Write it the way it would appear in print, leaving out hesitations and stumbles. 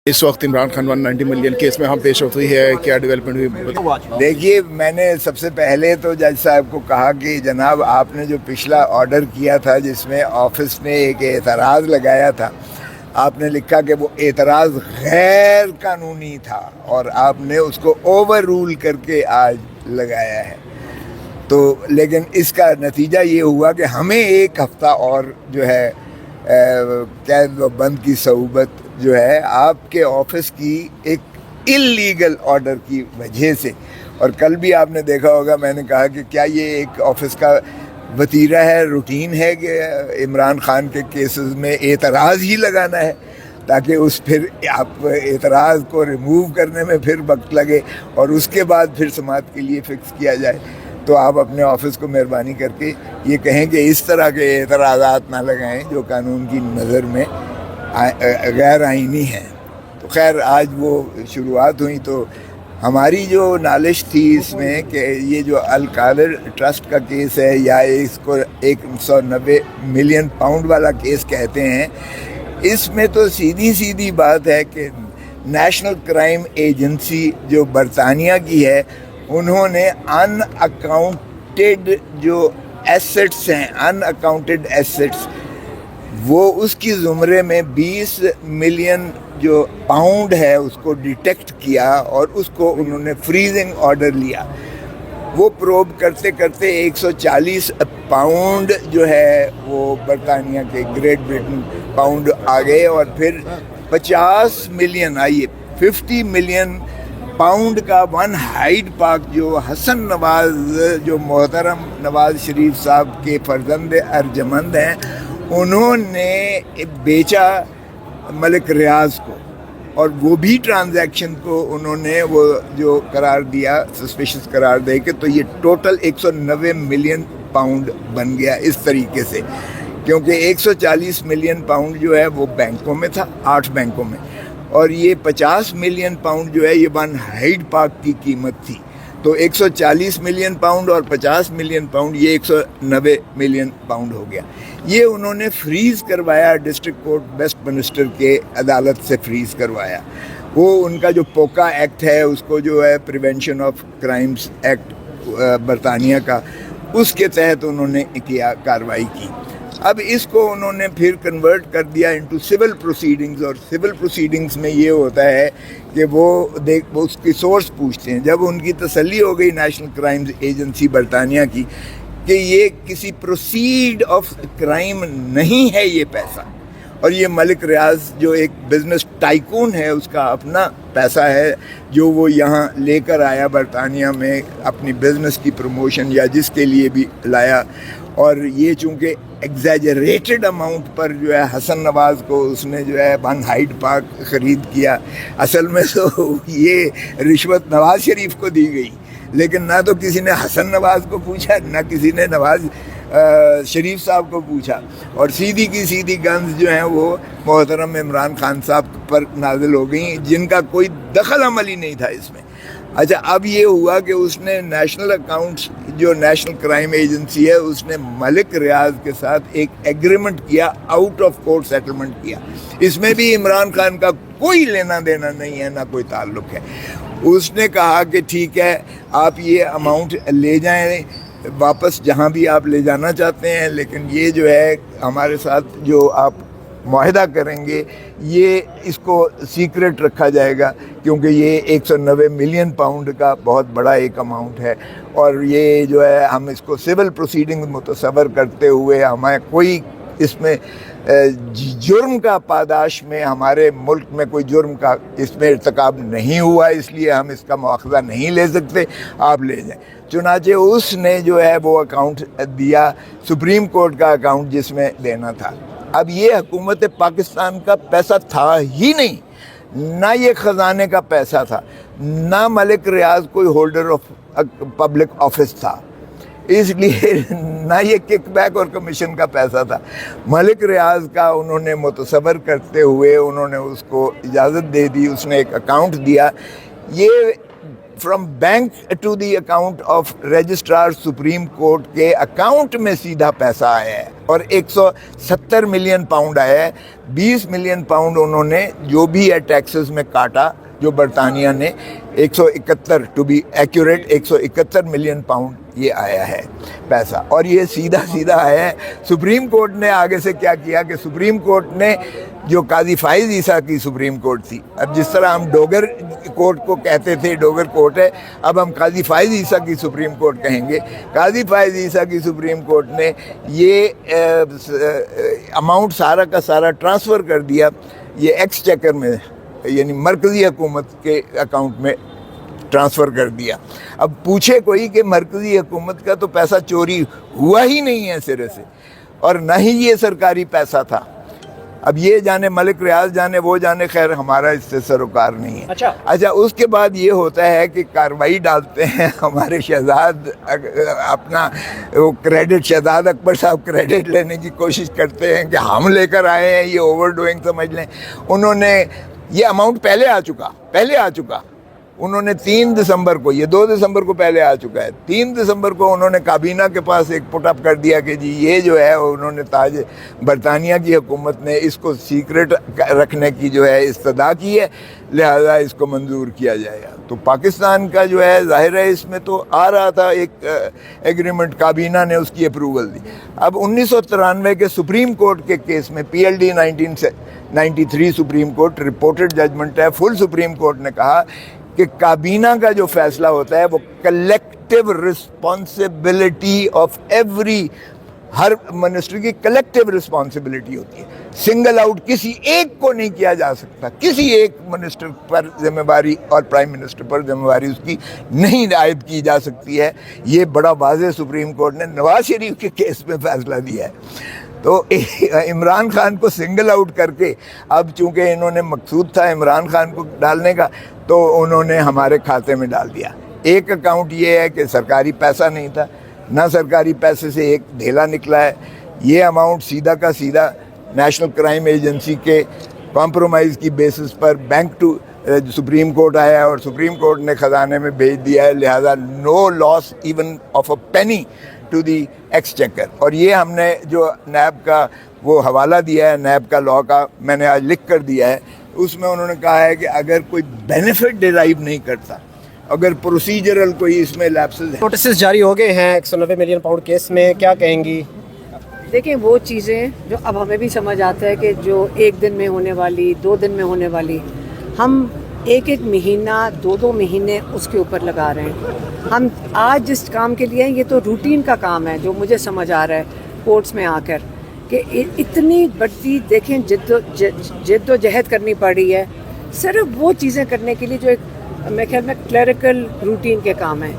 इस वक्त Imran Khan 190 million case में हम पेश होती है, क्या डेवलपमेंट हुई? देखिए, मैंने सबसे पहले तो जज साहब को कहा कि जनाब आपने जो पिछला ऑर्डर किया था जिसमें ऑफिस ने एक एतराज़ लगाया था, आपने लिखा कि वो एतराज़ गैर कानूनी था और आपने उसको ओवर रूल करके आज लगाया है। तो लेकिन इसका नतीजा ये हुआ कि हमें एक हफ़्ता और जो है कैद व बंद की सऊबत जो है आपके ऑफिस की एक इल्लीगल ऑर्डर की वजह से, और कल भी आपने देखा होगा मैंने कहा कि क्या ये एक ऑफिस का वतीरा है, रूटीन है कि इमरान खान के केसेस में एतराज़ ही लगाना है ताकि उस फिर आप एतराज़ को रिमूव करने में फिर वक्त लगे और उसके बाद फिर समाअत के लिए फ़िक्स किया जाए। तो आप अपने ऑफिस को मेहरबानी करके ये कहें कि इस तरह के एतराज़ात ना लगाएं जो कानून की नज़र में गैर आइनी हैं। तो खैर आज वो शुरुआत हुई, तो हमारी जो नालिश थी इसमें कि ये जो अल कादिर ट्रस्ट का केस है या इसको 190 मिलियन पाउंड वाला केस कहते हैं, इसमें तो सीधी सीधी बात है कि नेशनल क्राइम एजेंसी जो बरतानिया की है, उन्होंने अनअकाउंटेड जो एसेट्स हैं, अनअकाउंटेड एसेट्स, वो उसकी ज़ुमरे में 20 मिलियन जो पाउंड है उसको डिटेक्ट किया और उसको उन्होंने फ्रीजिंग ऑर्डर लिया। वो प्रोब करते करते 140 पाउंड जो है वो बरतानिया के ग्रेट ब्रिटेन पाउंड आ गए और फिर 50 मिलियन 50 मिलियन पाउंड का वन हाइड पार्क जो हसन नवाज, जो मोहतरम नवाज शरीफ साहब के फर्जंद अर्जमंद हैं, उन्होंने बेचा मलिक रियाज को, और वो भी ट्रांजैक्शन को उन्होंने वो जो करार दिया सस्पिशियस करार दे के, तो ये टोटल 190 मिलियन पाउंड बन गया इस तरीके से, क्योंकि 140 मिलियन पाउंड जो है वो बैंकों में था, 8 बैंकों में, और ये 50 मिलियन पाउंड जो है ये वन हाइड पार्क की कीमत थी। तो 140 मिलियन पाउंड और 50 मिलियन पाउंड, ये 190 मिलियन पाउंड हो गया। ये उन्होंने फ्रीज़ करवाया, डिस्ट्रिक्ट कोर्ट वेस्टमिनिस्टर के अदालत से फ्रीज़ करवाया। वो उनका जो पोका एक्ट है, उसको जो है प्रिवेंशन ऑफ क्राइम्स एक्ट बरतानिया का, उसके तहत उन्होंने किया कार्रवाई की। अब इसको उन्होंने फिर कन्वर्ट कर दिया इनटू सिविल प्रोसीडिंग्स, और सिविल प्रोसीडिंग्स में ये होता है कि वो उसकी सोर्स पूछते हैं। जब उनकी तसल्ली हो गई नेशनल क्राइम्स एजेंसी बरतानिया की कि ये किसी प्रोसीड ऑफ क्राइम नहीं है ये पैसा, और ये मलिक रियाज जो एक बिज़नेस टाइकून है, उसका अपना पैसा है जो वो यहाँ लेकर आया बरतानिया में अपनी बिज़नेस की प्रमोशन या जिसके लिए भी लाया, और ये चूँकि एग्जैजरेटेड अमाउंट पर जो है हसन नवाज़ को उसने जो है वन हाइड पार्क ख़रीद किया। असल में तो ये रिश्वत नवाज़ शरीफ को दी गई, लेकिन ना तो किसी ने हसन नवाज़ को पूछा, ना किसी ने नवाज़ शरीफ साहब को पूछा, और सीधी की सीधी गन्स जो हैं वो मोहतरम इमरान खान साहब पर नाजिल हो गई, जिनका कोई दखल अमल ही नहीं था इसमें। अच्छा, अब ये हुआ कि उसने नेशनल अकाउंट्स जो नेशनल क्राइम एजेंसी है, उसने मलिक रियाज के साथ एक एग्रीमेंट किया, आउट ऑफ कोर्ट सेटलमेंट किया। इसमें भी इमरान खान का कोई लेना देना नहीं है, ना कोई ताल्लुक़ है। उसने कहा कि ठीक है, आप ये अमाउंट ले जाएं वापस जहाँ भी आप ले जाना चाहते हैं, लेकिन ये जो है हमारे साथ जो आप मुआहदा करेंगे ये इसको सीक्रेट रखा जाएगा, क्योंकि ये 190 मिलियन पाउंड का बहुत बड़ा एक अमाउंट है, और ये जो है हम इसको सिविल प्रोसीडिंग मुतसव्वर करते हुए हमें कोई इसमें जुर्म का पादाश में, हमारे मुल्क में कोई जुर्म का इसमें इर्तिकाब नहीं हुआ, इसलिए हम इसका मुआखज़ा नहीं ले सकते, आप ले जाएं। चुनाचे उसने जो है वो अकाउंट दिया, सुप्रीम कोर्ट का अकाउंट जिसमें देना था। अब ये हुकूमत पाकिस्तान का पैसा था ही नहीं, ना ये ख़जाने का पैसा था, ना मलिक रियाज कोई होल्डर ऑफ पब्लिक ऑफिस था, इसलिए ना ये किकबैक और कमीशन का पैसा था। मलिक रियाज का उन्होंने मुतसव्वर करते हुए उन्होंने उसको इजाज़त दे दी, उसने एक अकाउंट दिया। ये from bank to the account of registrar supreme court के अकाउंट में सीधा पैसा आया है और 170 मिलियन पाउंड आया है। 20 मिलियन पाउंड उन्होंने जो भी है टैक्सेस में काटा, जो बरतानिया ने 171 to be accurate 171 million pound ये आया है पैसा, और ये सीधा सीधा आया है। सुप्रीम कोर्ट ने आगे से क्या किया कि सुप्रीम कोर्ट ने जो काजी फाइज ईसा की सुप्रीम कोर्ट थी, अब जिस तरह हम डोगर कोर्ट को कहते थे डोगर कोर्ट है, अब हम काजी फाइज ईसा की सुप्रीम कोर्ट कहेंगे। काजी फाइज ईसा की सुप्रीम कोर्ट ने ये अमाउंट सारा का सारा ट्रांसफ़र कर दिया ये एक्सचेकर में, यानी मरकज़ी हुकूमत के अकाउंट में ट्रांसफ़र कर दिया। अब पूछे कोई कि मरकज़ी हुकूमत का तो पैसा चोरी हुआ ही नहीं है सिरे से, और न ही ये सरकारी पैसा था। अब ये जाने मलिक रियाज जाने वो जाने, खैर हमारा इससे सरोकार नहीं है। अच्छा, उसके बाद ये होता है कि कार्रवाई डालते हैं हमारे शहजाद अपना वो क्रेडिट, शहजाद अकबर साहब क्रेडिट लेने की कोशिश करते हैं कि हम लेकर आए हैं, ये ओवर डूइंग समझ लें। उन्होंने ये अमाउंट पहले आ चुका उन्होंने 3 दिसंबर को, ये 2 दिसंबर को पहले आ चुका है, 3 दिसंबर को उन्होंने काबीना के पास एक पुटअप कर दिया कि जी ये जो है उन्होंने ताज बरतानिया की हुकूमत ने इसको सीक्रेट रखने की जो है इस्तदा की है, लिहाजा इसको मंजूर किया जाएगा। तो पाकिस्तान का जो है ज़ाहिर है इसमें तो आ रहा था एक एग्रीमेंट, काबीना ने उसकी अप्रूवल दी। अब 1993 के सुप्रीम कोर्ट के केस में PLD 1993 supreme court reported judgement है, फुल सुप्रीम कोर्ट ने कहा कि काबीना का जो फैसला होता है वो collective responsibility of every, her minister की कलेक्टिव रिस्पॉन्सिबिलिटी होती है। सिंगल आउट किसी एक को नहीं किया जा सकता, किसी एक मिनिस्टर पर जिम्मेवारी और प्राइम मिनिस्टर पर जिम्मेवारी उसकी नहीं आयद की जा सकती है। ये बड़ा वाज़ेह सुप्रीम कोर्ट ने नवाज शरीफ के केस में फैसला दिया है। तो इमरान खान को सिंगल आउट करके, अब चूंकि इन्होंने मकसूद था इमरान खान को डालने का, तो उन्होंने हमारे खाते में डाल दिया। एक अकाउंट ये है कि सरकारी पैसा नहीं था, ना सरकारी पैसे से एक ढेला निकला है। ये अमाउंट सीधा का सीधा नेशनल क्राइम एजेंसी के कॉम्प्रोमाइज़ की बेसिस पर बैंक टू सुप्रीम कोर्ट आया है और सुप्रीम कोर्ट ने ख़जाने में भेज दिया है। लिहाजा no loss even of a penny to the exchequer. और ये हमने जो नैब का वो हवाला दिया है, नैब का लॉ का मैंने आज लिख कर दिया है, उसमें उन्होंने कहा है कि अगर कोई बेनिफिट डिराइव नहीं करता, अगर प्रोसीजरल कोई इसमें लैप्सेस है। नोटिस जारी हो गए हैं 190 मिलियन पाउंड केस में, क्या कहेंगी? देखिए, वो चीज़ें जो अब हमें भी समझ आता है कि जो 1 दिन में होने वाली, 2 दिन में होने वाली, हम 1 महीना 2 महीने उसके ऊपर लगा रहे हैं। हम आज जिस काम के लिए हैं, ये तो रूटीन का काम है, जो मुझे समझ आ रहा है कोर्ट्स में आकर कि इतनी बढ़ती देखें जिद्दोजहद करनी पड़ रही है सिर्फ वो चीज़ें करने के लिए जो एक मेरे ख्याल में क्लरिकल रूटीन के काम है।